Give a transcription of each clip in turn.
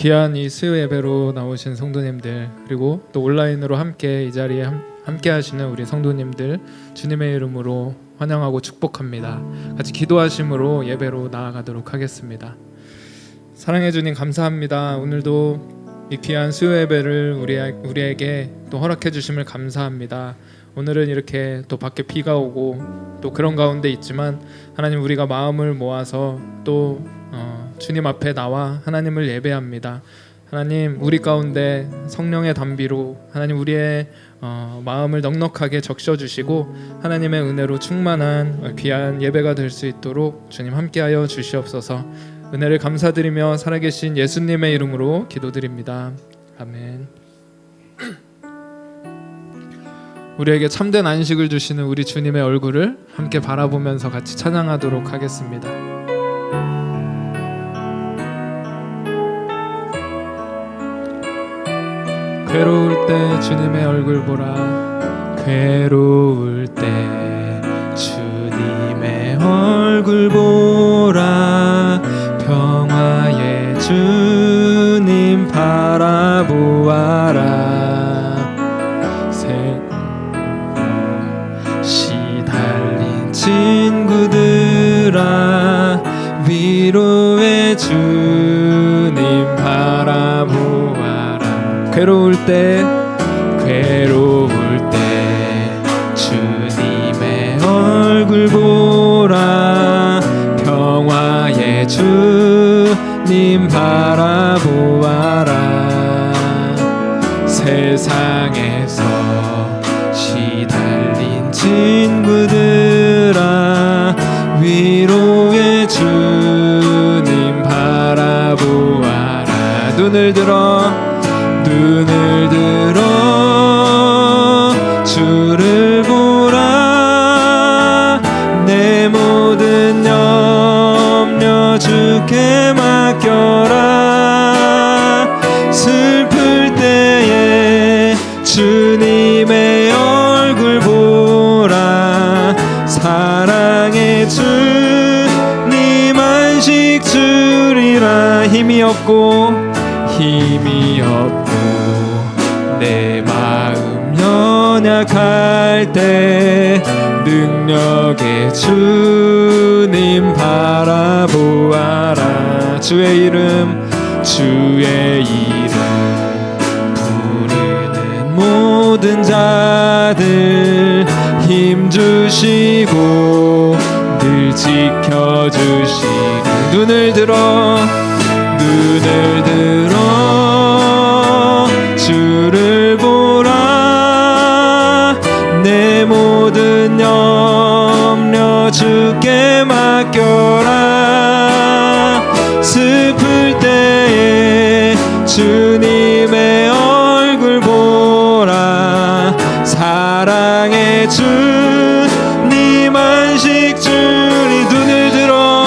귀한 이 수요 예배로 나오신 성도님들, 그리고 또 온라인으로 함께 이 자리에 함께 하시는 우리 성도님들 주님의 이름으로 환영하고 축복합니다. 같이 기도하심으로 예배로 나아가도록 하겠습니다. 사랑해 주님 감사합니다. 오늘도 이 귀한 수요 예배를 우리에게 또 허락해 주심을 감사합니다. 오늘은 이렇게 또 밖에 비가 오고 또 그런 가운데 있지만 하나님, 우리가 마음을 모아서 또 주님 앞에 나와 하나님을 예배합니다. 하나님, 우리 가운데 성령의 담비로 하나님 우리의 마음을 넉넉하게 적셔주시고 하나님의 은혜로 충만한 귀한 예배가 될 수 있도록 주님 함께하여 주시옵소서. 은혜를 감사드리며 살아계신 예수님의 이름으로 기도드립니다. 아멘. 우리에게 참된 안식을 주시는 우리 주님의 얼굴을 함께 바라보면서 같이 찬양하도록 하겠습니다. 괴로울 때 주님의 얼굴 보라. 괴로울 때 주님의 얼굴 보라. 평화의 주님 바라보아라. 시달린 친구들아, 위로의 주님 바라보아라. 괴로울 때 주님의 얼굴 보라. 평화의 주님 바라보아라. 세상에서 시달린 친구들아, 위로의 주님 바라보아라. 눈을 들어 주를 보라. 내 모든 염려 주께 맡겨라. 슬플 때에 주님의 얼굴 보라. 사랑의 주님 안식 주리라. 힘이 없고 내 마음 연약할 때 능력의 주님 바라보아라. 주의 이름 부르는 모든 자들 힘 주시고 늘 지켜주시는. 눈을 들어 주를 보라. 내 모든 염려 주께 맡겨라. 슬플 때에 주님의 얼굴 보라. 사랑의 주님 안식 주리. 눈을 들어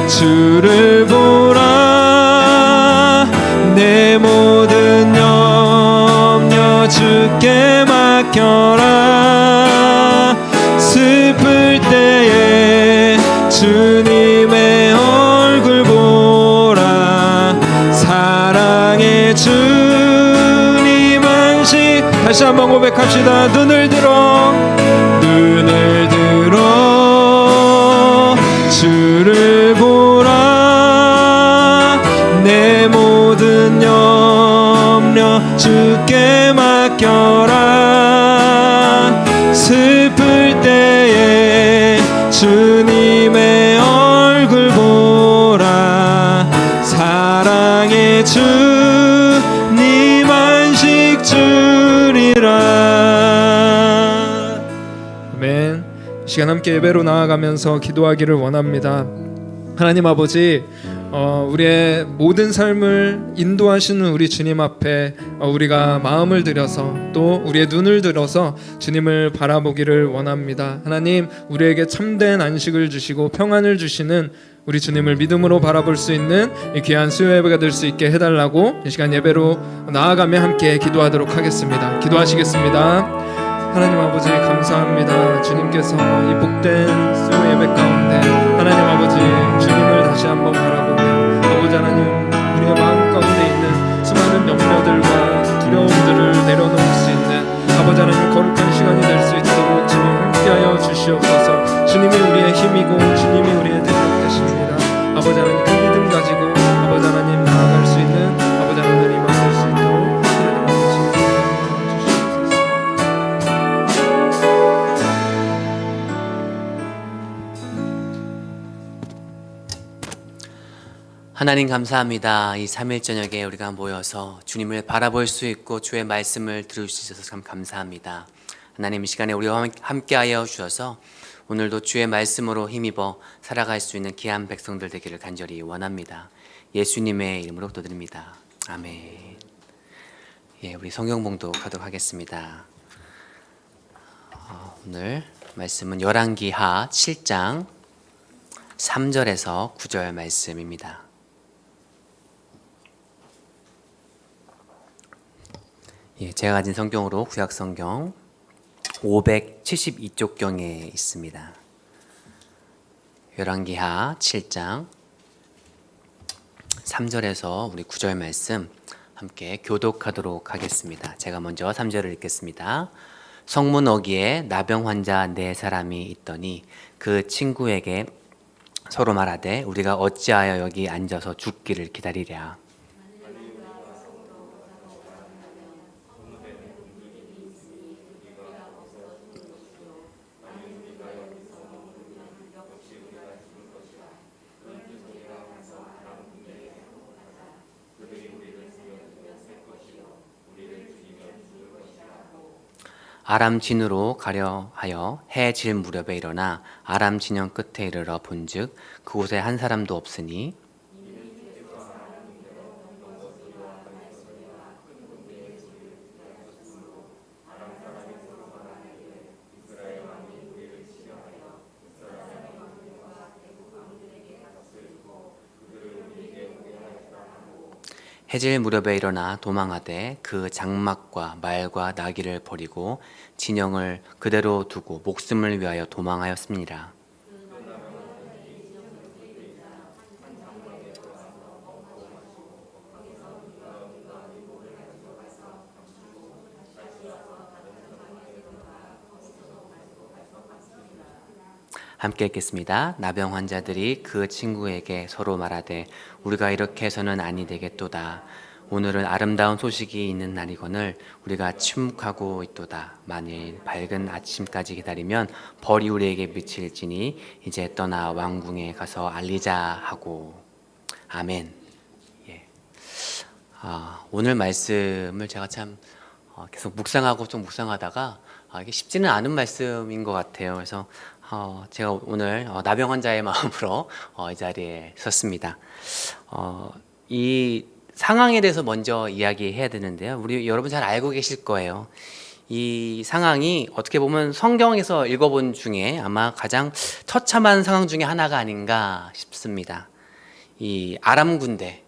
주를 보라. 내 모든 염려 주께 맡겨라. 슬플 때에 주님의 얼굴 보라. 사랑의 주님 안식. 다시 한번 고백합시다. 눈을 들어 주를 보라. 내 모든 염려 주께 맡겨라. 슬플 때에 주님의 얼굴 보라. 사랑의 주님 안식 주리라. 아멘. 이 시간 함께 예배로 나아가면서 기도하기를 원합니다. 하나님 아버지, 우리의 모든 삶을 인도하시는 우리 주님 앞에 우리가 마음을 들여서 또 우리의 눈을 들어서 주님을 바라보기를 원합니다. 하나님, 우리에게 참된 안식을 주시고 평안을 주시는 우리 주님을 믿음으로 바라볼 수 있는 이 귀한 수요 예배가 될 수 있게 해달라고 이 시간 예배로 나아가며 함께 기도하도록 하겠습니다. 기도하시겠습니다. 하나님 아버지 감사합니다. 주님께서 이 복된 수요 예배 가운데 하나님 아버지, 주님을 다시 한번 바라보며 아버지 하나님, 우리의 마음 가운데 있는 수많은 염려들과 두려움들을 내려놓을 수 있는 아버지 하나님 거룩한 시간이 될 수 있도록 주님 함께하여 주시옵소서. 주님이 우리의 힘이고 주님이 우리의 대적 되십니다. 아버지 하나님, 그 믿음 가지고 아버지 하나님 나아갈 수 있는 아버지 하나님 임하실 수 있도록 하나님 아버지 주시옵소서. 하나님 감사합니다. 이 3일 저녁에 우리가 모여서 주님을 바라볼 수 있고 주의 말씀을 들을 수 있어서 참 감사합니다. 하나님, 이 시간에 우리와 함께하여 주셔서 오늘도 주의 말씀으로 힘입어 살아갈 수 있는 귀한 백성들 되기를 간절히 원합니다. 예수님의 이름으로 기도드립니다. 아멘. 예, 우리 성경 봉독하도록 하겠습니다. 오늘 말씀은 열왕기하 7장 3절에서 9절 말씀입니다. 예, 제가 가진 성경으로 구약 성경 572쪽 경에 있습니다. 열왕기하 7장 3절에서 우리 9절 말씀 함께 교독하도록 하겠습니다. 제가 먼저 3절을 읽겠습니다. 성문 어귀에 나병 환자 4사람이 있더니 그 친구에게 서로 말하되 우리가 어찌하여 여기 앉아서 죽기를 기다리랴. 아람 진으로 가려 하여 해 질 무렵에 일어나 아람 진영 끝에 이르러 본즉 그곳에 한 사람도 없으니 해질 무렵에 일어나 도망하되 그 장막과 말과 나귀를 버리고 진영을 그대로 두고 목숨을 위하여 도망하였습니다. 함께 읽겠습니다. 나병 환자들이 그 친구에게 서로 말하되 우리가 이렇게 해서는 아니 되겠도다. 오늘은 아름다운 소식이 있는 날이거늘 우리가 침묵하고 있도다. 만일 밝은 아침까지 기다리면 벌이 우리에게 미칠지니 이제 떠나 왕궁에 가서 알리자 하고. 아멘. 예. 오늘 말씀을 제가 참 계속 묵상하고 좀 묵상하다가 이게 쉽지는 않은 말씀인 것 같아요. 그래서 제가 오늘 나병 환자의 마음으로 이 자리에 섰습니다. 이 상황에 대해서 먼저 이야기해야 되는데요. 우리 여러분 잘 알고 계실 거예요. 이 상황이 어떻게 보면 성경에서 읽어본 중에 아마 가장 처참한 상황 중에 하나가 아닌가 싶습니다. 이 아람 군대,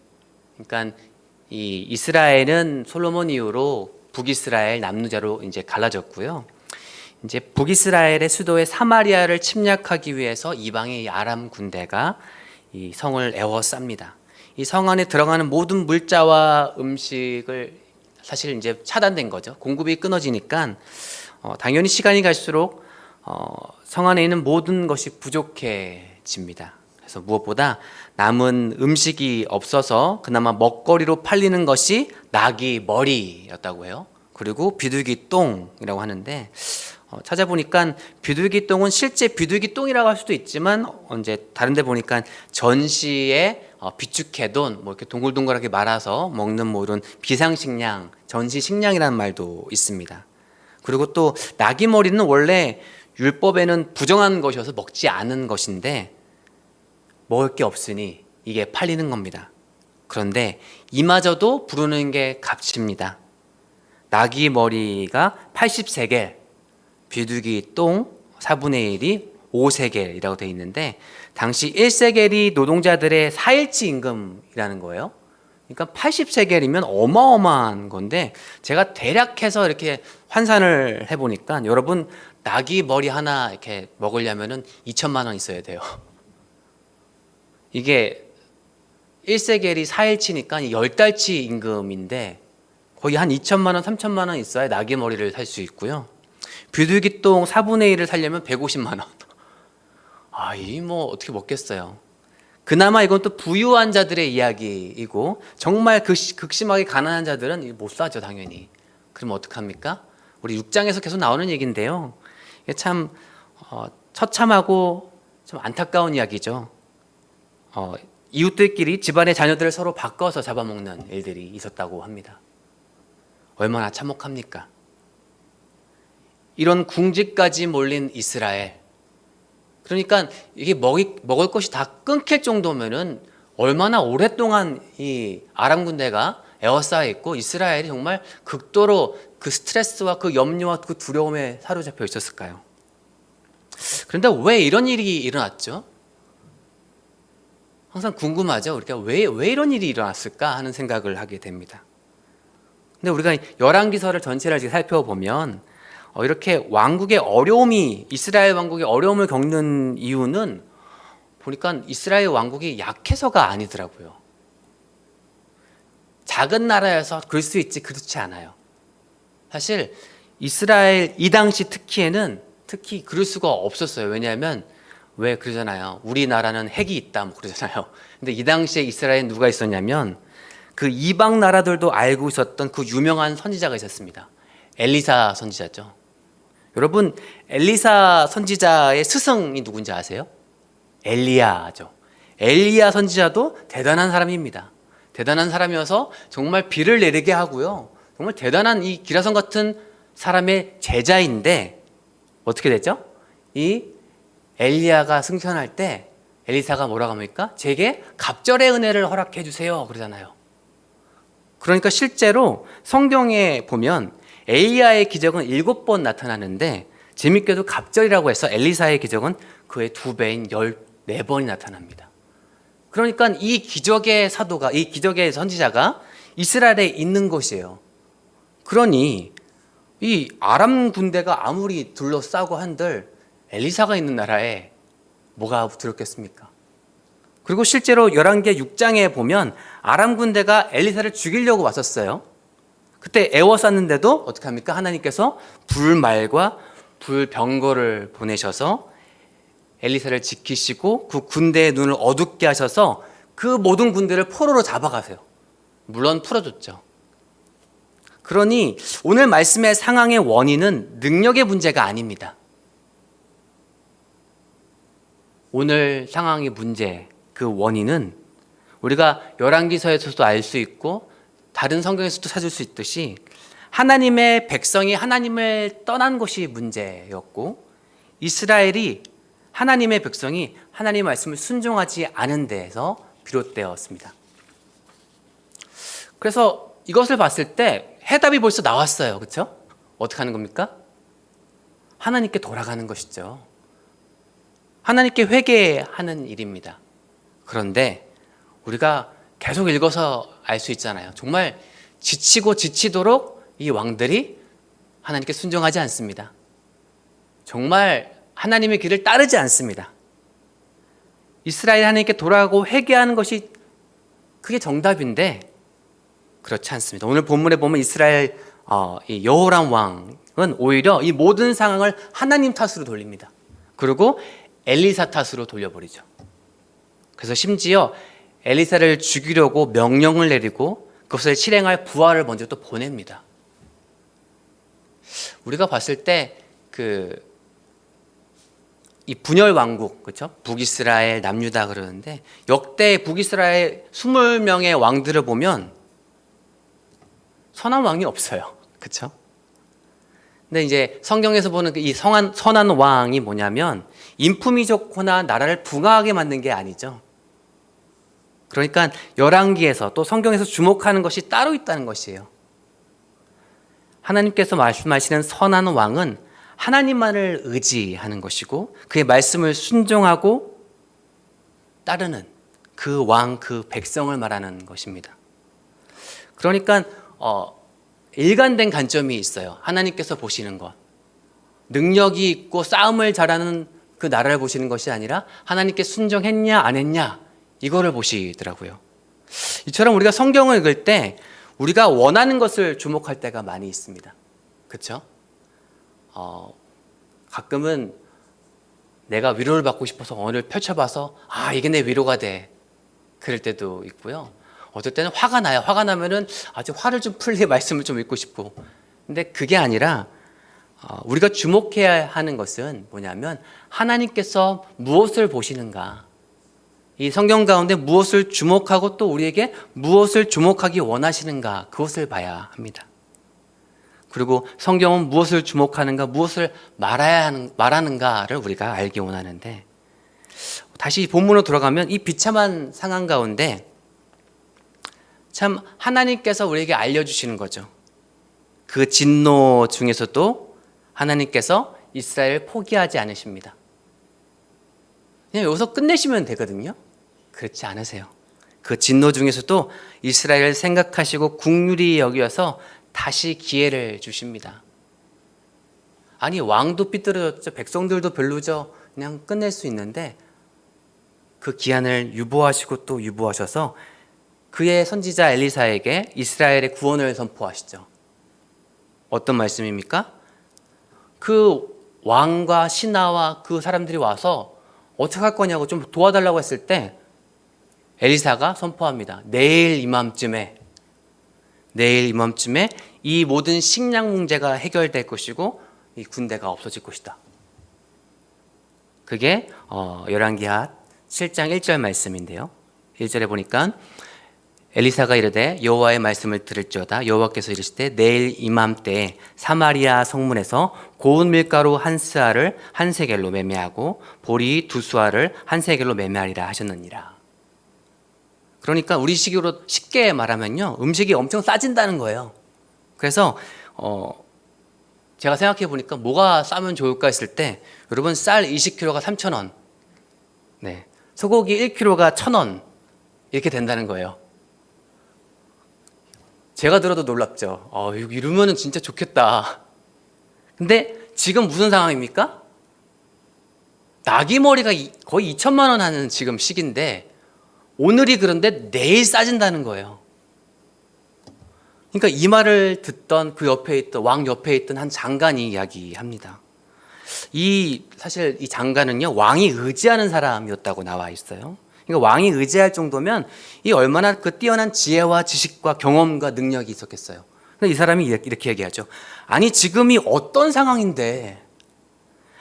그러니까 이 이스라엘은 솔로몬 이후로 북이스라엘, 남루자로 이제 갈라졌고요. 이제 북이스라엘의 수도의 사마리아를 침략하기 위해서 이방의 이 아람 군대가 이 성을 에워쌉니다. 이 성 안에 들어가는 모든 물자와 음식을 사실 이제 차단된 거죠. 공급이 끊어지니까 당연히 시간이 갈수록 성 안에 있는 모든 것이 부족해집니다. 그래서 무엇보다 남은 음식이 없어서 그나마 먹거리로 팔리는 것이 나귀 머리였다고 해요. 그리고 비둘기 똥이라고 하는데 찾아보니까 비둘기 똥은 실제 비둘기 똥이라고 할 수도 있지만 이제 다른데 보니까 전시에 비축해둔 뭐 이렇게 동글동글하게 말아서 먹는 뭐 이런 비상식량, 전시식량이라는 말도 있습니다. 그리고 또 나귀 머리는 원래 율법에는 부정한 것이어서 먹지 않은 것인데 먹을 게 없으니 이게 팔리는 겁니다. 그런데 이마저도 부르는 게 값입니다. 나귀 머리가 80세겔, 비둘기 똥 4분의 1이 5세겔이라고 되어 있는데 당시 1세겔이 노동자들의 4일치 임금이라는 거예요. 그러니까 80세겔이면 어마어마한 건데 제가 대략해서 이렇게 환산을 해보니까 여러분 나귀 머리 하나 이렇게 먹으려면은 2천만 원 있어야 돼요. 이게 1세겔이 4일치니까 10달치 임금인데 거의 한 2천만 원, 3천만 원 있어야 나귀 머리를 살 수 있고요. 비둘기똥 4분의 1을 살려면 150만 원. 이 뭐 어떻게 먹겠어요. 그나마 이건 또 부유한 자들의 이야기이고 정말 극심하게 가난한 자들은 못 사죠, 당연히. 그럼 어떡합니까? 우리 6장에서 계속 나오는 얘기인데요. 이게 참 처참하고 좀 안타까운 이야기죠. 이웃들끼리 집안의 자녀들을 서로 바꿔서 잡아먹는 일들이 있었다고 합니다. 얼마나 참혹합니까? 이런 궁지까지 몰린 이스라엘. 그러니까 이게 먹을 것이 다 끊길 정도면은 얼마나 오랫동안 이 아람 군대가 에워싸여 있고 이스라엘이 정말 극도로 그 스트레스와 그 염려와 그 두려움에 사로잡혀 있었을까요? 그런데 왜 이런 일이 일어났죠? 항상 궁금하죠. 우리가 왜 이런 일이 일어났을까 하는 생각을 하게 됩니다. 근데 우리가 열왕기서를 전체를 살펴보면 이렇게 왕국의 어려움이 이스라엘 왕국의 어려움을 겪는 이유는 보니까 이스라엘 왕국이 약해서가 아니더라고요. 작은 나라여서 그럴 수 있지 그렇지 않아요. 사실 이스라엘 이 당시 특히 그럴 수가 없었어요. 왜냐하면 왜 그러잖아요. 우리나라는 핵이 있다 뭐 그러잖아요. 근데 이 당시에 이스라엘에 누가 있었냐면 그 이방 나라들도 알고 있었던 그 유명한 선지자가 있었습니다. 엘리사 선지자죠. 여러분 엘리사 선지자의 스승이 누군지 아세요? 엘리야죠. 엘리야 선지자도 대단한 사람입니다. 대단한 사람이어서 정말 비를 내리게 하고요. 정말 대단한 이 기라성 같은 사람의 제자인데 어떻게 됐죠? 이 엘리야가 승천할 때 엘리사가 뭐라고 합니까? 제게 갑절의 은혜를 허락해 주세요 그러잖아요. 그러니까 실제로 성경에 보면 엘리야의 기적은 7번 나타나는데 재밌게도 갑절이라고 해서 엘리사의 기적은 그의 2배인 14번이 나타납니다. 그러니까 이 기적의 사도가, 이 기적의 선지자가 이스라엘에 있는 것이에요. 그러니 이 아람 군대가 아무리 둘러싸고 한들 엘리사가 있는 나라에 뭐가 두렵겠습니까? 그리고 실제로 열왕기 6장에 보면 아람 군대가 엘리사를 죽이려고 왔었어요. 그때 애워쌌는데도 어떻게 합니까? 하나님께서 불말과 불병거를 보내셔서 엘리사를 지키시고 그 군대의 눈을 어둡게 하셔서 그 모든 군대를 포로로 잡아가세요. 물론 풀어줬죠. 그러니 오늘 말씀의 상황의 원인은 능력의 문제가 아닙니다. 오늘 상황의 문제, 그 원인은 우리가 열왕기서에서도 알 수 있고 다른 성경에서도 찾을 수 있듯이 하나님의 백성이 하나님을 떠난 것이 문제였고 이스라엘이 하나님의 백성이 하나님의 말씀을 순종하지 않은 데에서 비롯되었습니다. 그래서 이것을 봤을 때 해답이 벌써 나왔어요. 그렇죠? 어떻게 하는 겁니까? 하나님께 돌아가는 것이죠. 하나님께 회개하는 일입니다. 그런데 우리가 계속 읽어서 알 수 있잖아요. 정말 지치고 지치도록 이 왕들이 하나님께 순종하지 않습니다. 정말 하나님의 길을 따르지 않습니다. 이스라엘 하나님께 돌아가고 회개하는 것이 그게 정답인데 그렇지 않습니다. 오늘 본문에 보면 이스라엘 이 여호람 왕은 오히려 이 모든 상황을 하나님 탓으로 돌립니다. 그리고 엘리사 탓으로 돌려버리죠. 그래서 심지어 엘리사를 죽이려고 명령을 내리고 그것을 실행할 부하를 먼저 또 보냅니다. 우리가 봤을 때 이 분열 왕국, 그렇죠? 북이스라엘, 남유다 그러는데 역대 북이스라엘 20명의 왕들을 보면 선한 왕이 없어요. 그렇죠? 근데 이제 성경에서 보는 이 선한 왕이 뭐냐면 인품이 좋거나 나라를 붕하게 만든 게 아니죠. 그러니까 열왕기에서 또 성경에서 주목하는 것이 따로 있다는 것이에요. 하나님께서 말씀하시는 선한 왕은 하나님만을 의지하는 것이고 그의 말씀을 순종하고 따르는 그 왕, 그 백성을 말하는 것입니다. 그러니까 일관된 관점이 있어요. 하나님께서 보시는 것. 능력이 있고 싸움을 잘하는 그 나라를 보시는 것이 아니라 하나님께 순종했냐 안 했냐 이거를 보시더라고요. 이처럼 우리가 성경을 읽을 때 우리가 원하는 것을 주목할 때가 많이 있습니다. 그렇죠? 가끔은 내가 위로를 받고 싶어서 언어를 펼쳐봐서 이게 내 위로가 돼. 그럴 때도 있고요. 어떨 때는 화가 나요. 화가 나면은 아주 화를 좀 풀릴 말씀을 좀 읽고 싶고. 근데 그게 아니라 우리가 주목해야 하는 것은 뭐냐면 하나님께서 무엇을 보시는가. 이 성경 가운데 무엇을 주목하고 또 우리에게 무엇을 주목하기 원하시는가. 그것을 봐야 합니다. 그리고 성경은 무엇을 주목하는가, 무엇을 말하는가를 우리가 알기 원하는데, 다시 본문으로 돌아가면 이 비참한 상황 가운데 참 하나님께서 우리에게 알려주시는 거죠. 그 진노 중에서도 하나님께서 이스라엘을 포기하지 않으십니다. 그냥 여기서 끝내시면 되거든요. 그렇지 않으세요. 그 진노 중에서도 이스라엘을 생각하시고 긍휼히 여기어서 다시 기회를 주십니다. 아니, 왕도 삐뚤어졌죠. 백성들도 별로죠. 그냥 끝낼 수 있는데 그 기한을 유보하시고 또 유보하셔서 그의 선지자 엘리사에게 이스라엘의 구원을 선포하시죠. 어떤 말씀입니까? 그 왕과 신하와 그 사람들이 와서 어떻게 할 거냐고 좀 도와달라고 했을 때 엘리사가 선포합니다. 내일 이맘쯤에 이 모든 식량 문제가 해결될 것이고 이 군대가 없어질 것이다. 그게 열왕기하 7장 1절 말씀인데요. 1절에 보니까 엘리사가 이르되 여호와의 말씀을 들을지어다. 여호와께서 이르시되 내일 이맘때에 사마리아 성문에서 고운 밀가루 한 스아를 한 세겔로 매매하고 보리 두 수아를 한 세겔로 매매하리라 하셨느니라. 그러니까 우리 식으로 쉽게 말하면요, 음식이 엄청 싸진다는 거예요. 그래서 제가 생각해 보니까 뭐가 싸면 좋을까 했을 때, 여러분, 쌀 20kg가 3,000원, 네, 소고기 1kg가 1,000원 이렇게 된다는 거예요. 제가 들어도 놀랍죠. 이러면은 진짜 좋겠다. 근데 지금 무슨 상황입니까? 나기머리가 거의 2천만 원 하는 지금 시기인데 오늘이 그런데 내일 싸진다는 거예요. 그러니까 이 말을 듣던 그 옆에 있던 왕 옆에 있던 한 장관이 이야기합니다. 사실 이 장관은요, 왕이 의지하는 사람이었다고 나와 있어요. 그러니까 왕이 의지할 정도면 이 얼마나 그 뛰어난 지혜와 지식과 경험과 능력이 있었겠어요. 근데 이 사람이 이렇게 얘기하죠. 아니, 지금이 어떤 상황인데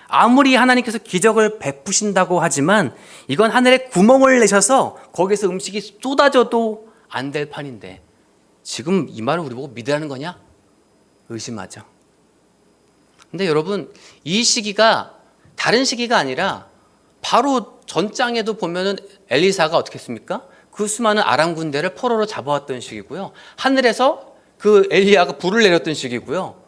아무리 하나님께서 기적을 베푸신다고 하지만 이건 하늘에 구멍을 내셔서 거기서 음식이 쏟아져도 안 될 판인데 지금 이 말을 우리 보고 믿으라는 거냐? 의심하죠. 근데 여러분, 이 시기가 다른 시기가 아니라 바로 전장에도 보면은 엘리사가 어떻게 했습니까? 그 수많은 아람 군대를 포로로 잡아왔던 시기고요. 하늘에서 그 엘리야가 불을 내렸던 시기고요.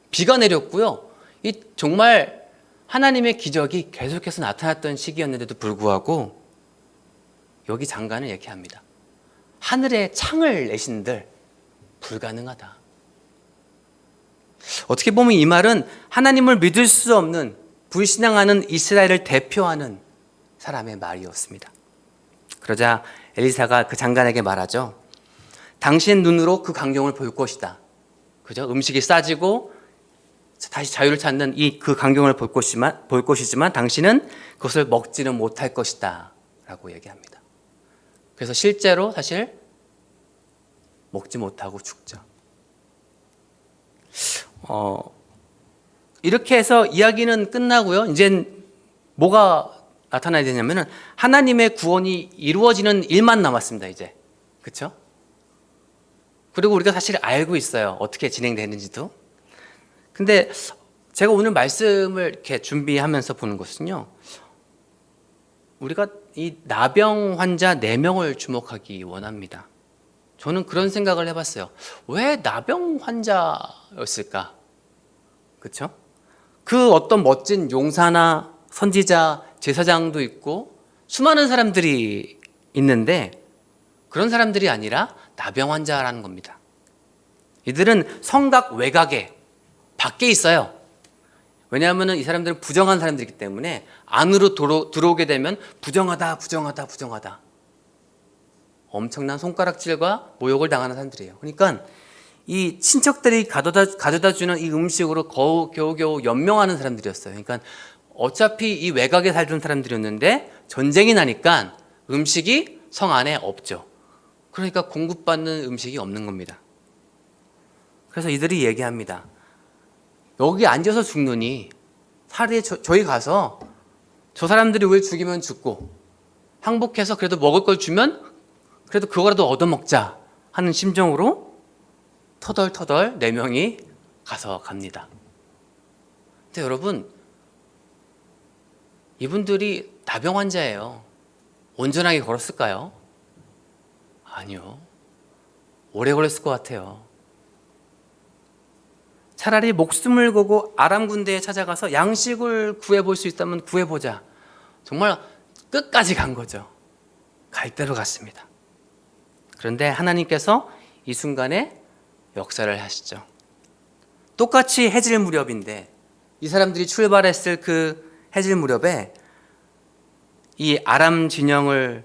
비가 내렸고요. 이 정말 하나님의 기적이 계속해서 나타났던 시기였는데도 불구하고 여기 장관은 이렇게 합니다. 하늘에 창을 내신들 불가능하다. 어떻게 보면 이 말은 하나님을 믿을 수 없는 불신앙하는 이스라엘을 대표하는 사람의 말이었습니다. 그러자 엘리사가 그 장관에게 말하죠. 당신 눈으로 그 광경을 볼 것이다. 그죠? 음식이 싸지고 다시 자유를 찾는 그 광경을 볼 것이지만 당신은 그것을 먹지는 못할 것이다 라고 얘기합니다. 그래서 실제로 사실 먹지 못하고 죽죠. 이렇게 해서 이야기는 끝나고요. 이제 뭐가 나타나야 되냐면은 하나님의 구원이 이루어지는 일만 남았습니다. 이제. 그렇죠? 그리고 우리가 사실 알고 있어요. 어떻게 진행되는지도. 근데 제가 오늘 말씀을 이렇게 준비하면서 보는 것은요. 우리가 이 나병 환자 4명을 주목하기 원합니다. 저는 그런 생각을 해봤어요. 왜 나병 환자였을까? 그렇죠? 그 어떤 멋진 용사나 선지자, 제사장도 있고 수많은 사람들이 있는데 그런 사람들이 아니라 나병 환자라는 겁니다. 이들은 성곽 외곽에 밖에 있어요. 왜냐하면 이 사람들은 부정한 사람들이기 때문에 안으로 들어오게 되면 부정하다. 엄청난 손가락질과 모욕을 당하는 사람들이에요. 그러니까 이 친척들이 가져다 주는 이 음식으로 겨우겨우 연명하는 사람들이었어요. 그러니까 어차피 이 외곽에 살던 사람들이었는데 전쟁이 나니까 음식이 성 안에 없죠. 그러니까 공급받는 음식이 없는 겁니다. 그래서 이들이 얘기합니다. 여기 앉아서 죽느니 차라리 저희 가서 저 사람들이 우리 죽이면 죽고 항복해서 그래도 먹을 걸 주면 그래도 그거라도 얻어먹자 하는 심정으로 터덜터덜 4명이 가서 갑니다. 근데 여러분, 이분들이 나병 환자예요. 온전하게 걸었을까요? 아니요. 오래 걸렸을 것 같아요. 차라리 목숨을 걸고 아람 군대에 찾아가서 양식을 구해볼 수 있다면 구해보자. 정말 끝까지 간 거죠. 갈 대로 갔습니다. 그런데 하나님께서 이 순간에 역사를 하시죠. 똑같이 해질 무렵인데 이 사람들이 출발했을 그 해질 무렵에 이 아람 진영을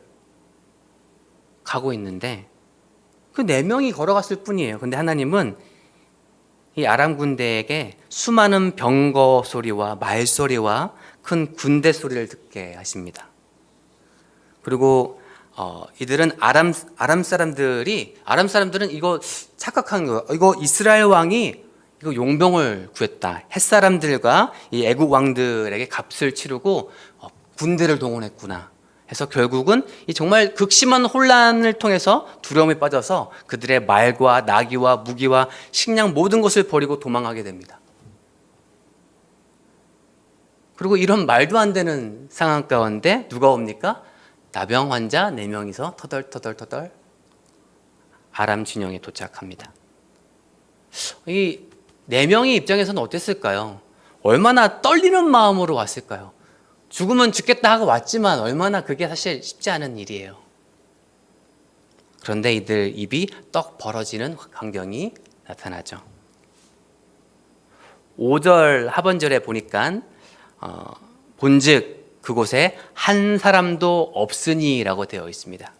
가고 있는데 그 4명이 걸어갔을 뿐이에요. 근데 하나님은 이 아람 군대에게 수많은 병거 소리와 말소리와 큰 군대 소리를 듣게 하십니다. 그리고 이들은 아람 사람들은 이거 착각한 거예요. 이거 이스라엘 왕이 이거 용병을 구했다. 햇 사람들과 이 애국 왕들에게 값을 치르고 군대를 동원했구나. 해서 결국은 이 정말 극심한 혼란을 통해서 두려움에 빠져서 그들의 말과 나귀와 무기와 식량 모든 것을 버리고 도망하게 됩니다. 그리고 이런 말도 안 되는 상황 가운데 누가 옵니까? 나병 환자 4명이서 터덜 아람 진영에 도착합니다. 이 4명의 입장에서는 어땠을까요? 얼마나 떨리는 마음으로 왔을까요? 죽으면 죽겠다 하고 왔지만 얼마나 그게 사실 쉽지 않은 일이에요. 그런데 이들 입이 떡 벌어지는 광경이 나타나죠. 5절 하반절에 보니까 본즉 그곳에 한 사람도 없으니라고 되어 있습니다.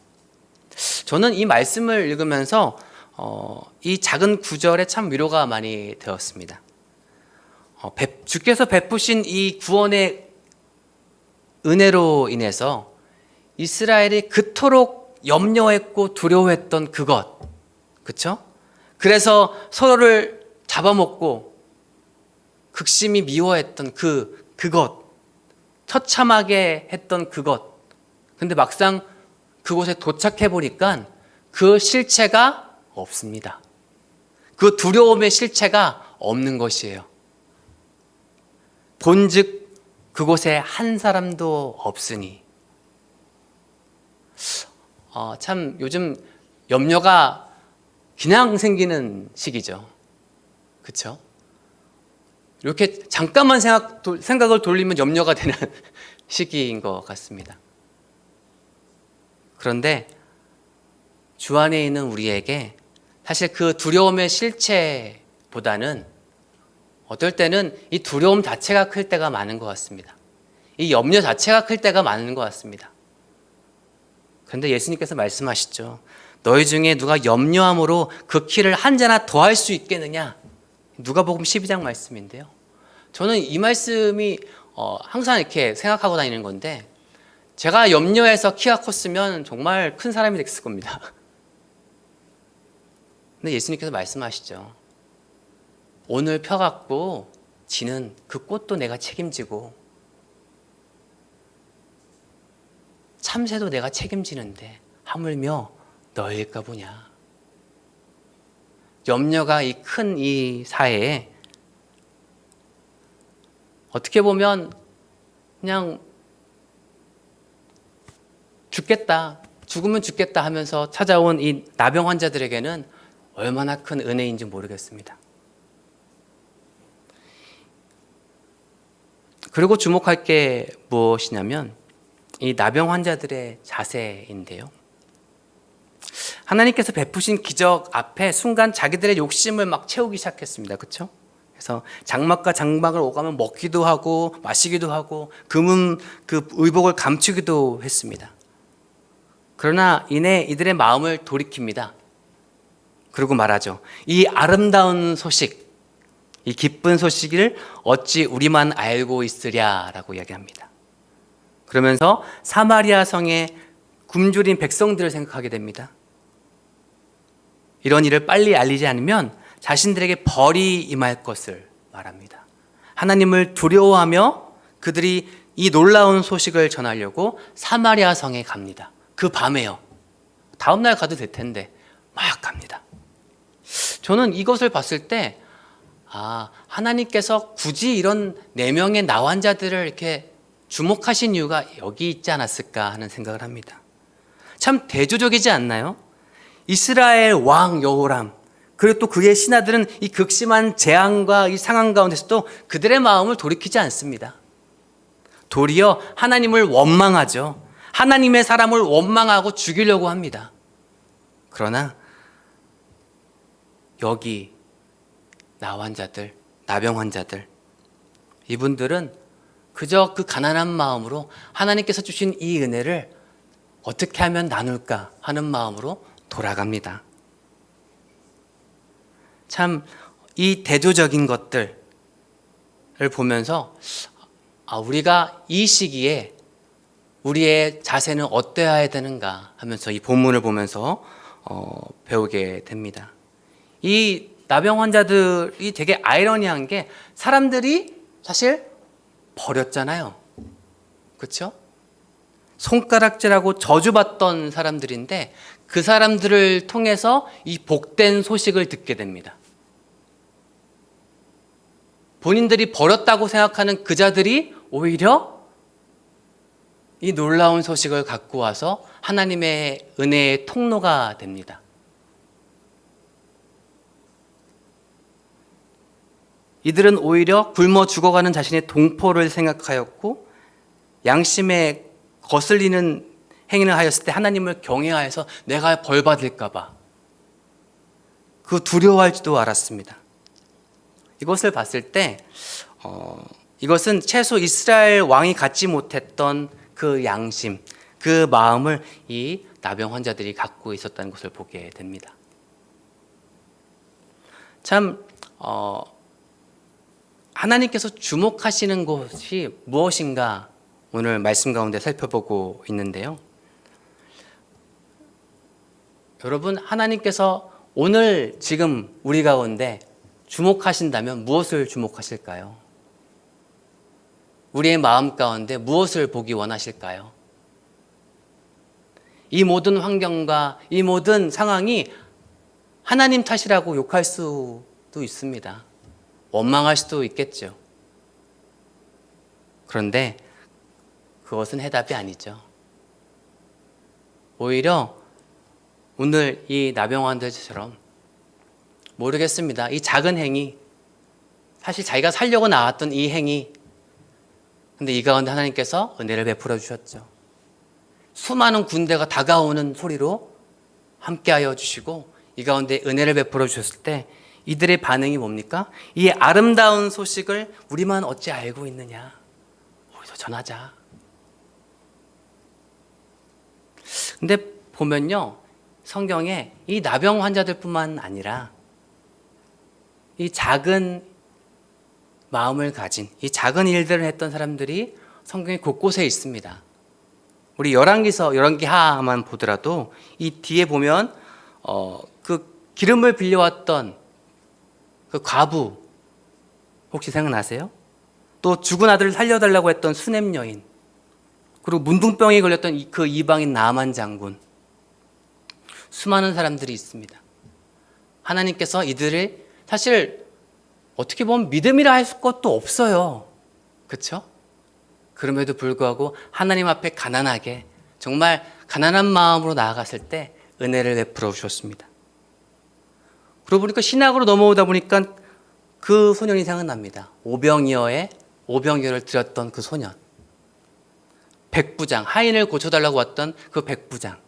저는 이 말씀을 읽으면서 이 작은 구절에 참 위로가 많이 되었습니다. 주께서 베푸신 이 구원의 은혜로 인해서 이스라엘이 그토록 염려했고 두려워했던 그것, 그렇죠? 그래서 서로를 잡아먹고 극심히 미워했던 그것, 처참하게 했던 그것. 근데 막상 그곳에 도착해 보니까 그 실체가 없습니다. 그 두려움의 실체가 없는 것이에요. 본즉 그곳에 한 사람도 없으니. 참 요즘 염려가 그냥 생기는 시기죠. 그렇죠? 이렇게 잠깐만 생각을 돌리면 염려가 되는 시기인 것 같습니다. 그런데 주 안에 있는 우리에게 사실 그 두려움의 실체보다는 어떨 때는 이 두려움 자체가 클 때가 많은 것 같습니다. 이 염려 자체가 클 때가 많은 것 같습니다. 그런데 예수님께서 말씀하시죠. 너희 중에 누가 염려함으로 그 키를 한 자나 더할 수 있겠느냐? 누가복음 12장 말씀인데요. 저는 이 말씀이 항상 이렇게 생각하고 다니는 건데 제가 염려해서 키가 컸으면 정말 큰 사람이 됐을 겁니다. 근데 예수님께서 말씀하시죠. 오늘 펴갖고 지는 그 꽃도 내가 책임지고 참새도 내가 책임지는데 하물며 너일까 보냐. 염려가 이 큰 이 사회에 어떻게 보면 그냥 죽으면 죽겠다 하면서 찾아온 이 나병 환자들에게는 얼마나 큰 은혜인지 모르겠습니다. 그리고 주목할 게 무엇이냐면 이 나병 환자들의 자세인데요. 하나님께서 베푸신 기적 앞에 순간 자기들의 욕심을 막 채우기 시작했습니다. 그렇죠? 그래서 장막과 장막을 오가면 먹기도 하고 마시기도 하고 금은 그 의복을 감추기도 했습니다. 그러나 이내 이들의 마음을 돌이킵니다. 그리고 말하죠. 이 아름다운 소식, 이 기쁜 소식을 어찌 우리만 알고 있으랴라고 이야기합니다. 그러면서 사마리아 성에 굶주린 백성들을 생각하게 됩니다. 이런 일을 빨리 알리지 않으면 자신들에게 벌이 임할 것을 말합니다. 하나님을 두려워하며 그들이 이 놀라운 소식을 전하려고 사마리아 성에 갑니다. 그 밤에요. 다음 날 가도 될 텐데 막 갑니다. 저는 이것을 봤을 때 하나님께서 굳이 이런 4명의 나환자들을 이렇게 주목하신 이유가 여기 있지 않았을까 하는 생각을 합니다. 참 대조적이지 않나요? 이스라엘 왕 여호람, 그리고 또 그의 신하들은 이 극심한 재앙과 이 상황 가운데서도 그들의 마음을 돌이키지 않습니다. 도리어 하나님을 원망하죠. 하나님의 사람을 원망하고 죽이려고 합니다. 그러나 여기 나환자들, 나병 환자들, 이분들은 그저 그 가난한 마음으로 하나님께서 주신 이 은혜를 어떻게 하면 나눌까 하는 마음으로 돌아갑니다. 참 이 대조적인 것들을 보면서 우리가 이 시기에 우리의 자세는 어때야 되는가 하면서 이 본문을 보면서 배우게 됩니다. 이 나병 환자들이 되게 아이러니한 게 사람들이 사실 버렸잖아요. 그렇죠? 손가락질하고 저주받던 사람들인데 그 사람들을 통해서 이 복된 소식을 듣게 됩니다. 본인들이 버렸다고 생각하는 그 자들이 오히려 이 놀라운 소식을 갖고 와서 하나님의 은혜의 통로가 됩니다. 이들은 오히려 굶어 죽어가는 자신의 동포를 생각하였고 양심에 거슬리는 행위를 하였을 때 하나님을 경외하여서 내가 벌 받을까 봐 그 두려워할지도 알았습니다. 이것을 봤을 때 이것은 최소 이스라엘 왕이 갖지 못했던 그 양심, 그 마음을 이 나병 환자들이 갖고 있었다는 것을 보게 됩니다. 참 하나님께서 주목하시는 것이 무엇인가 오늘 말씀 가운데 살펴보고 있는데요. 여러분, 하나님께서 오늘 지금 우리 가운데 주목하신다면 무엇을 주목하실까요? 우리의 마음 가운데 무엇을 보기 원하실까요? 이 모든 환경과 이 모든 상황이 하나님 탓이라고 욕할 수도 있습니다. 원망할 수도 있겠죠. 그런데 그것은 해답이 아니죠. 오히려 오늘 이 나병환자처럼 모르겠습니다. 이 작은 행위, 사실 자기가 살려고 나왔던 이 행위, 근데 이 가운데 하나님께서 은혜를 베풀어 주셨죠. 수많은 군대가 다가오는 소리로 함께하여 주시고 이 가운데 은혜를 베풀어 주셨을 때 이들의 반응이 뭡니까? 이 아름다운 소식을 우리만 어찌 알고 있느냐? 어디서 전하자. 근데 보면요, 성경에 이 나병 환자들뿐만 아니라 이 작은 마음을 가진 이 작은 일들을 했던 사람들이 성경에 곳곳에 있습니다. 우리 열왕기하만 보더라도 이 뒤에 보면 그 기름을 빌려왔던 그 과부 혹시 생각나세요? 또 죽은 아들을 살려달라고 했던 수넴 여인, 그리고 문둥병에 걸렸던 그 이방인 나만 장군, 수많은 사람들이 있습니다. 하나님께서 이들을 사실 어떻게 보면 믿음이라 할 것도 없어요. 그렇죠? 그럼에도 불구하고 하나님 앞에 가난하게 정말 가난한 마음으로 나아갔을 때 은혜를 베풀어 주셨습니다. 그러고 보니까 신학으로 넘어오다 보니까 그 소년이 생각납니다. 오병이어를 드렸던 그 소년, 백부장, 하인을 고쳐달라고 왔던 그 백부장.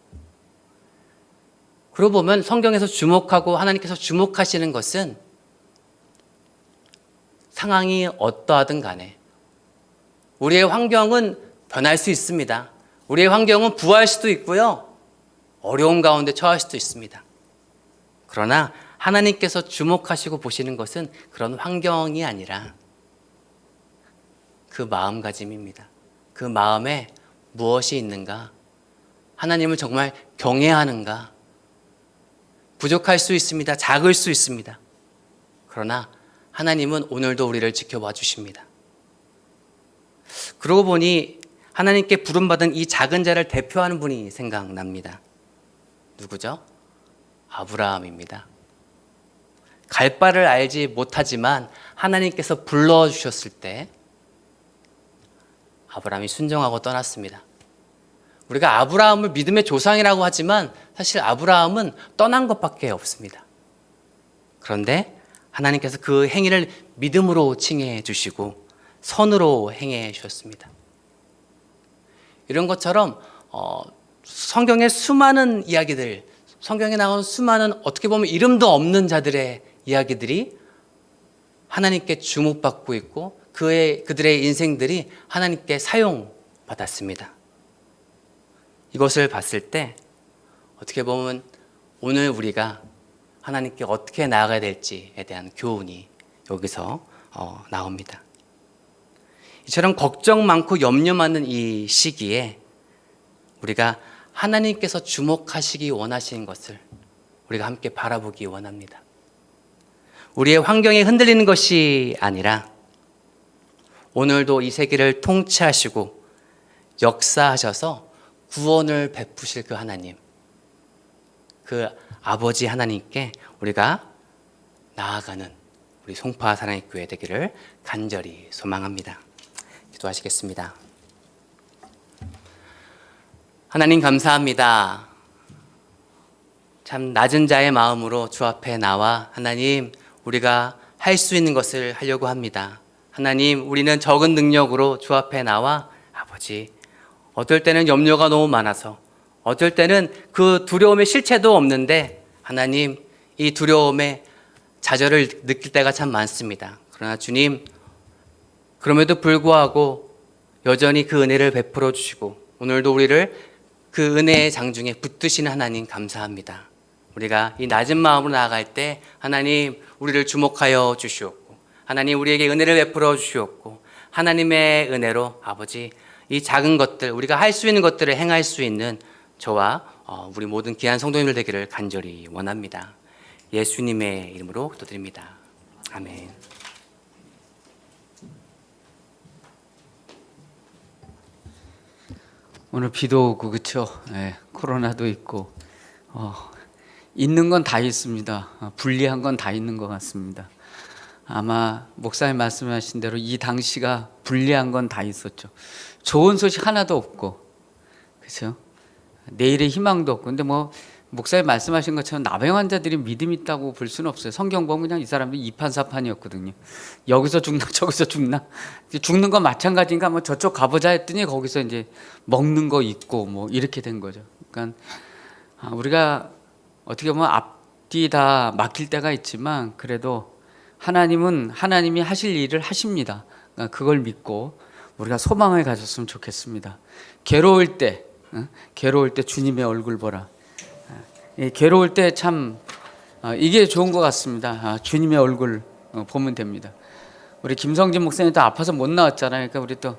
그러고 보면 성경에서 주목하고 하나님께서 주목하시는 것은 상황이 어떠하든 간에 우리의 환경은 변할 수 있습니다. 우리의 환경은 부할 수도 있고요. 어려운 가운데 처할 수도 있습니다. 그러나 하나님께서 주목하시고 보시는 것은 그런 환경이 아니라 그 마음가짐입니다. 그 마음에 무엇이 있는가? 하나님을 정말 경외하는가? 부족할 수 있습니다. 작을 수 있습니다. 그러나 하나님은 오늘도 우리를 지켜봐 주십니다. 그러고 보니 하나님께 부름받은 이 작은 자를 대표하는 분이 생각납니다. 누구죠? 아브라함입니다. 갈 바를 알지 못하지만 하나님께서 불러주셨을 때 아브라함이 순종하고 떠났습니다. 우리가 아브라함을 믿음의 조상이라고 하지만 사실 아브라함은 떠난 것밖에 없습니다. 그런데 하나님께서 그 행위를 믿음으로 칭해 주시고 선으로 행해 주셨습니다. 이런 것처럼 성경의 수많은 이야기들, 성경에 나온 수많은 어떻게 보면 이름도 없는 자들의 이야기들이 하나님께 주목받고 있고 그들의 인생들이 하나님께 사용받았습니다. 이것을 봤을 때 어떻게 보면 오늘 우리가 하나님께 어떻게 나아가야 될지에 대한 교훈이 여기서 나옵니다. 이처럼 걱정 많고 염려 많은 이 시기에 우리가 하나님께서 주목하시기 원하시는 것을 우리가 함께 바라보기 원합니다. 우리의 환경이 흔들리는 것이 아니라 오늘도 이 세계를 통치하시고 역사하셔서 구원을 베푸실 그 하나님, 그 아버지 하나님께 우리가 나아가는 우리 송파 사랑의 교회 되기를 간절히 소망합니다. 기도하시겠습니다. 하나님 감사합니다. 참 낮은 자의 마음으로 주 앞에 나와 하나님 우리가 할 수 있는 것을 하려고 합니다. 하나님 우리는 적은 능력으로 주 앞에 나와 아버지 어떨 때는 염려가 너무 많아서 어떨 때는 그 두려움의 실체도 없는데 하나님 이 두려움에 좌절을 느낄 때가 참 많습니다. 그러나 주님 그럼에도 불구하고 여전히 그 은혜를 베풀어 주시고 오늘도 우리를 그 은혜의 장중에 붙드시는 하나님 감사합니다. 우리가 이 낮은 마음으로 나아갈 때 하나님 우리를 주목하여 주시옵고 하나님 우리에게 은혜를 베풀어 주시옵고 하나님의 은혜로 아버지 이 작은 것들 우리가 할 수 있는 것들을 행할 수 있는 저와 우리 모든 귀한 성도님들 되기를 간절히 원합니다. 예수님의 이름으로 기도드립니다. 아멘. 오늘 비도 오고 그렇죠. 네, 코로나도 있고 있는 건 다 있습니다. 불리한 건 다 있는 것 같습니다. 아마 목사님 말씀하신 대로 이 당시가 불리한 건 다 있었죠. 좋은 소식 하나도 없고 그렇죠. 내일의 희망도 없고 근데 뭐 목사님 말씀하신 것처럼 나병 환자들이 믿음 있다고 볼 수는 없어요. 성경 보면 그냥 이 사람들이 이판사판이었거든요. 여기서 죽나 저기서 죽나 죽는 건 마찬가지인가 뭐 저쪽 가보자 했더니 거기서 이제 먹는 거 있고 뭐 이렇게 된 거죠. 그러니까 우리가 어떻게 보면 앞뒤 다 막힐 때가 있지만 그래도 하나님은 하나님이 하실 일을 하십니다. 그러니까 그걸 믿고 우리가 소망을 가졌으면 좋겠습니다. 괴로울 때 주님의 얼굴 보라. 괴로울 때 참 이게 좋은 것 같습니다. 주님의 얼굴 보면 됩니다. 우리 김성진 목사님도 아파서 못 나왔잖아요. 그러니까 우리 또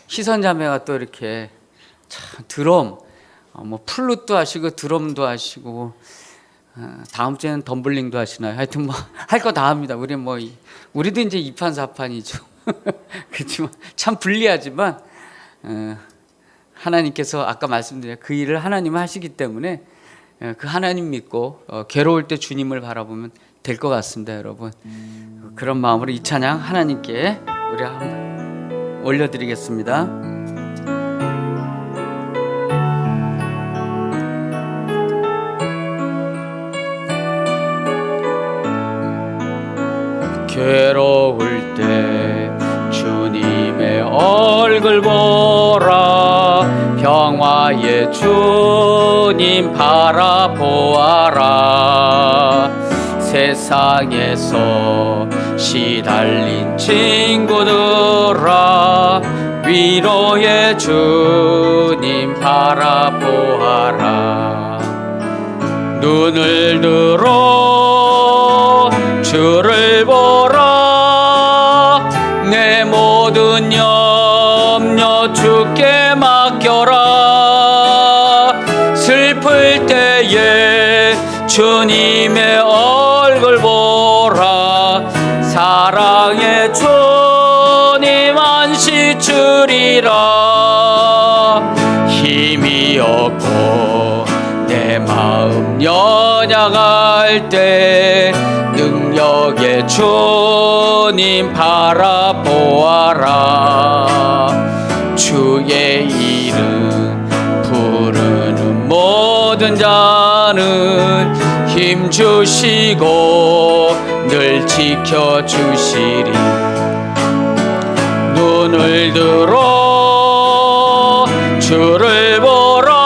희선자매가 또 이렇게 참 드럼 뭐 플룻도 하시고 드럼도 하시고 다음 주에는 덤블링도 하시나요? 하여튼 뭐 할 거 다 합니다. 우리도 이제 이판사판이죠. 그렇지만 참 불리하지만 하나님께서 아까 말씀드린 그 일을 하나님 하시기 때문에 그 하나님 믿고 괴로울 때 주님을 바라보면 될 것 같습니다, 여러분. 그런 마음으로 이 찬양 하나님께 우리 한번 올려드리겠습니다. 괴로울 때 주님의 얼굴 보라. 평화의 주님 바라보아라. 세상에서 시달린 친구들아, 위로의 주님 바라보아라. 눈을 들어 주를 보라. 내 모든 염려 주께 맡겨라. 슬플 때에 주님의 얼굴 보라. 사랑의 주님 안식 주리라. 힘이 없고 내 마음 연약할 때 능력의 주님 바라보아라. 주의 이름 부르는 모든 자는 힘 주시고 늘 지켜주시리. 눈을 들어 주를 보라.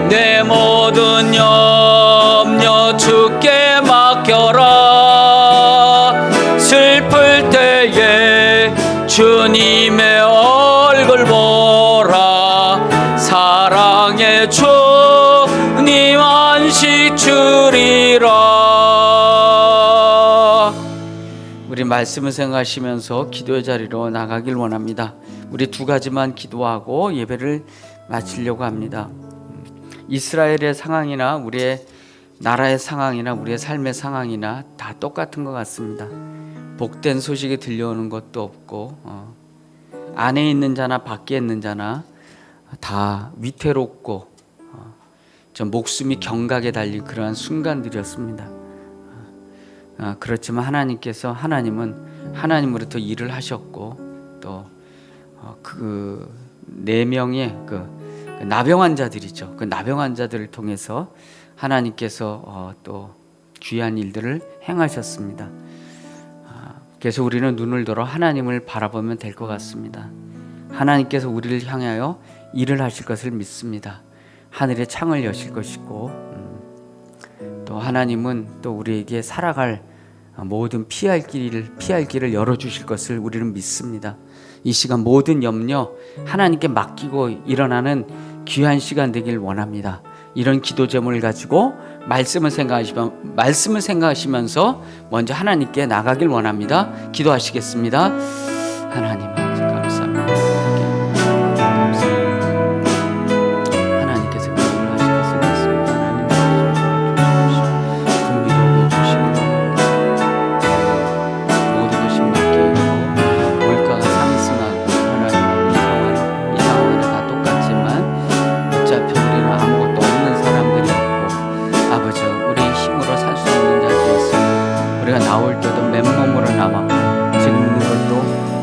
내 모든 염려 주께 맡겨라. 슬플 때에 주님의 얼굴 보라. 사랑의 주님 안식 주리라. 우리 말씀을 생각하시면서 기도의 자리로 나가길 원합니다. 우리 두 가지만 기도하고 예배를 마치려고 합니다. 이스라엘의 상황이나 우리의 나라의 상황이나 우리의 삶의 상황이나 다 똑같은 것 같습니다. 복된 소식이 들려오는 것도 없고 안에 있는 자나 밖에 있는 자나 다 위태롭고 좀 목숨이 경각에 달린 그러한 순간들이었습니다. 그렇지만 하나님은 하나님으로부터 일을 하셨고 또 그 4명의 그 나병 자들이죠. 그 나병 자들을 통해서 하나님께서 또 귀한 일들을 행하셨습니다. 그래서 우리는 눈을 들어 하나님을 바라보면 될 것 같습니다. 하나님께서 우리를 향하여 일을 하실 것을 믿습니다. 하늘의 창을 여실 것이고 또 하나님은 또 우리에게 살아갈 모든 피할 길을 열어주실 것을 우리는 믿습니다. 이 시간 모든 염려 하나님께 맡기고 일어나는 귀한 시간 되길 원합니다. 이런 기도 제목을 가지고 말씀을 생각하시면서 먼저 하나님께 나가길 원합니다. 기도하시겠습니다. 하나님 아버지 감사합니다. 하나님께서 그분을 하실 것을 믿습니다. 하나님 분비를 해주시기 모든 것이 맡기고 물가가 상승하고 하나님 이 상황은 다 똑같지만 어차피 우리는 아무것도 없는 사람들이었고 아버지 우리의 힘으로 살 수 없는 자들이었습니다. 우리가 나올 때도 맨몸으로 남았고 지금 있는 것도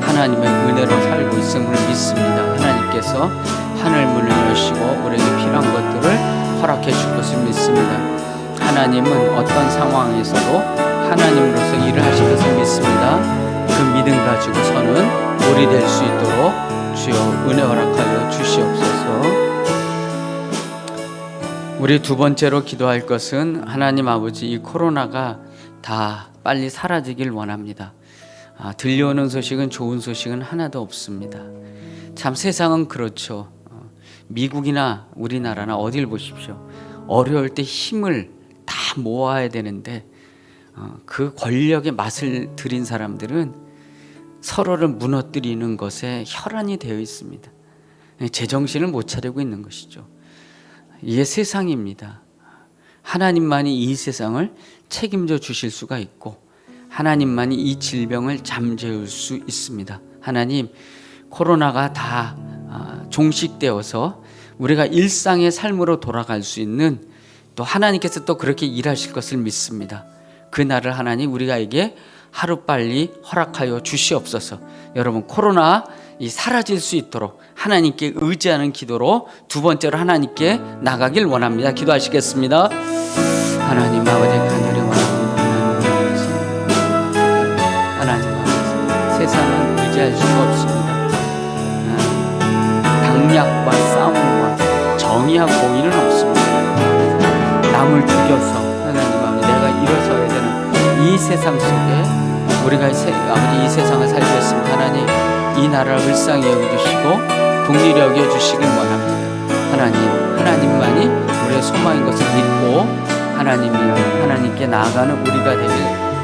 하나님의 은혜로 살고 있음을 믿습니다. 하나님께서 하늘 문을 여시고 우리에게 필요한 것들을 허락해 줄 것을 믿습니다. 하나님은 어떤 상황에서도 하나님으로서 일을 하실 것을 믿습니다. 그 믿음 가지고서는 우리 될 수 있도록 주여 은혜 허락하여 주시옵소서. 우리 두 번째로 기도할 것은 하나님 아버지 이 코로나가 다 빨리 사라지길 원합니다. 들려오는 소식은 좋은 소식은 하나도 없습니다. 참 세상은 그렇죠. 미국이나 우리나라나 어딜 보십시오. 어려울 때 힘을 다 모아야 되는데 그 권력의 맛을 들인 사람들은 서로를 무너뜨리는 것에 혈안이 되어 있습니다. 제정신을 못 차리고 있는 것이죠. 이게 세상입니다. 하나님만이 이 세상을 책임져 주실 수가 있고 하나님만이 이 질병을 잠재울 수 있습니다. 하나님 코로나가 다 종식되어서 우리가 일상의 삶으로 돌아갈 수 있는 또 하나님께서 또 그렇게 일하실 것을 믿습니다. 그날을 하나님 우리가에게 하루빨리 허락하여 주시옵소서. 여러분 코로나 사라질 수 있도록 하나님께 의지하는 기도로 두 번째로 하나님께 나가길 원합니다. 기도하시겠습니다. 하나님 아버지 간절히 원합니다. 하나님 아버지 세상은 의지할 수가 없습니다. 강약과 싸움과 정의와 공의는 없습니다. 남을 죽여서 하나님 아버지 내가 일어서야 되는 이 세상 속에 우리가 아버지 이 세상을 살고 있습니다. 하나님 이 나라를 불쌍히 여겨주시고 긍휼히 여겨주시길 원합니다. 하나님만이 우리 우리의 소망인 것을 믿고 하나님께 나아가는 우리가 되길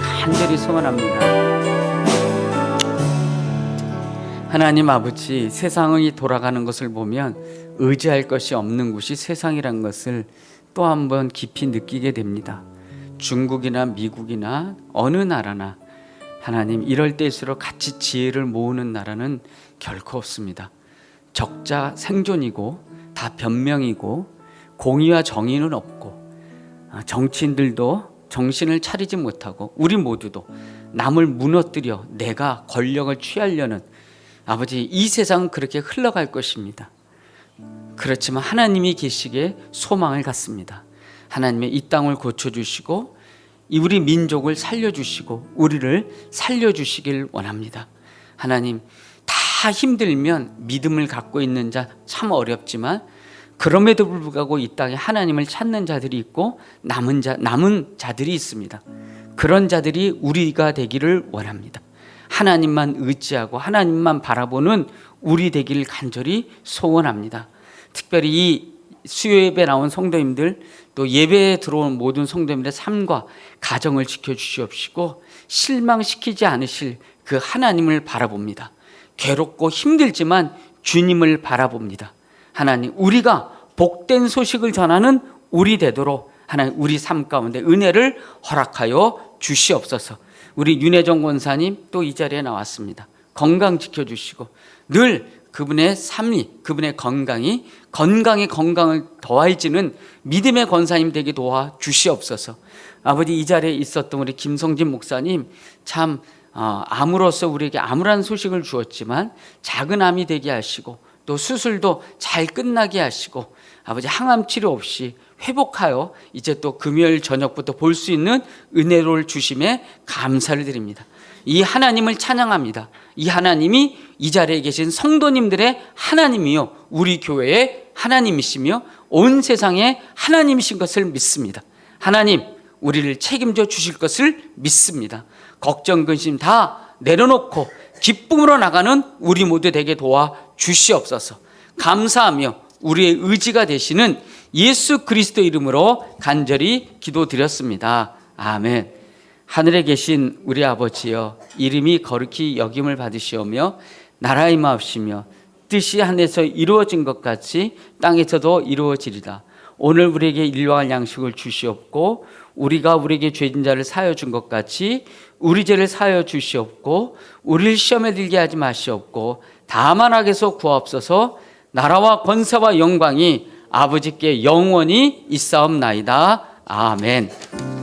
간절히 소원합니다. 하나님 아버지, 세상이 돌아가는 것을 보면 의지할 것이 없는 곳이 세상이란 것을 또 한 번 깊이 느끼게 됩니다. 중국이나 미국이나 어느 나라나 하나님, 이럴 때일수록 같이 지혜를 모으는 나라는 결코 없습니다. 적자 생존이고 다 변명이고 공의와 정의는 없고 정치인들도 정신을 차리지 못하고 우리 모두도 남을 무너뜨려 내가 권력을 취하려는 아버지, 이 세상은 그렇게 흘러갈 것입니다. 그렇지만 하나님이 계시기에 소망을 갖습니다. 하나님의 이 땅을 고쳐주시고 우리 민족을 살려주시고 우리를 살려주시길 원합니다. 하나님, 다 힘들면 믿음을 갖고 있는 자 참 어렵지만 그럼에도 불구하고 이 땅에 하나님을 찾는 자들이 있고 남은 자들이 있습니다. 그런 자들이 우리가 되기를 원합니다. 하나님만 의지하고 하나님만 바라보는 우리 되기를 간절히 소원합니다. 특별히 이 수요예배 나온 성도님들, 또 예배에 들어온 모든 성도님들의 삶과 가정을 지켜주시옵시고 실망시키지 않으실 그 하나님을 바라봅니다. 괴롭고 힘들지만 주님을 바라봅니다. 하나님, 우리가 복된 소식을 전하는 우리 되도록 하나님, 우리 삶 가운데 은혜를 허락하여 주시옵소서. 우리 윤혜정 권사님 또 이 자리에 나왔습니다. 건강 지켜주시고 늘 그분의 삶이, 그분의 건강이 건강을 더해지는 믿음의 권사님 되게 도와주시옵소서. 아버지, 이 자리에 있었던 우리 김성진 목사님, 참 암으로서 우리에게 암울한 소식을 주었지만 작은 암이 되게 하시고 또 수술도 잘 끝나게 하시고 아버지, 항암 치료 없이 회복하여 이제 또 금요일 저녁부터 볼 수 있는 은혜를 주심에 감사를 드립니다. 이 하나님을 찬양합니다. 이 하나님이 이 자리에 계신 성도님들의 하나님이요, 우리 교회의 하나님이시며 온 세상의 하나님이신 것을 믿습니다. 하나님, 우리를 책임져 주실 것을 믿습니다. 걱정, 근심 다 내려놓고 기쁨으로 나가는 우리 모두 되게 도와 주시옵소서. 감사하며 우리의 의지가 되시는 예수 그리스도 이름으로 간절히 기도드렸습니다. 아멘. 하늘에 계신 우리 아버지여, 이름이 거룩히 여김을 받으시오며 나라의 마옵시며 뜻이 하늘에서 이루어진 것 같이 땅에서도 이루어지리라. 오늘 우리에게 일용할 양식을 주시옵고 우리가 우리에게 죄진 자를 사하여 준 것 같이 우리 죄를 사하여 주시옵고 우리를 시험에 들게 하지 마시옵고 다만 악에서 구하옵소서. 나라와 권세와 영광이 아버지께 영원히 있사옵나이다. 아멘.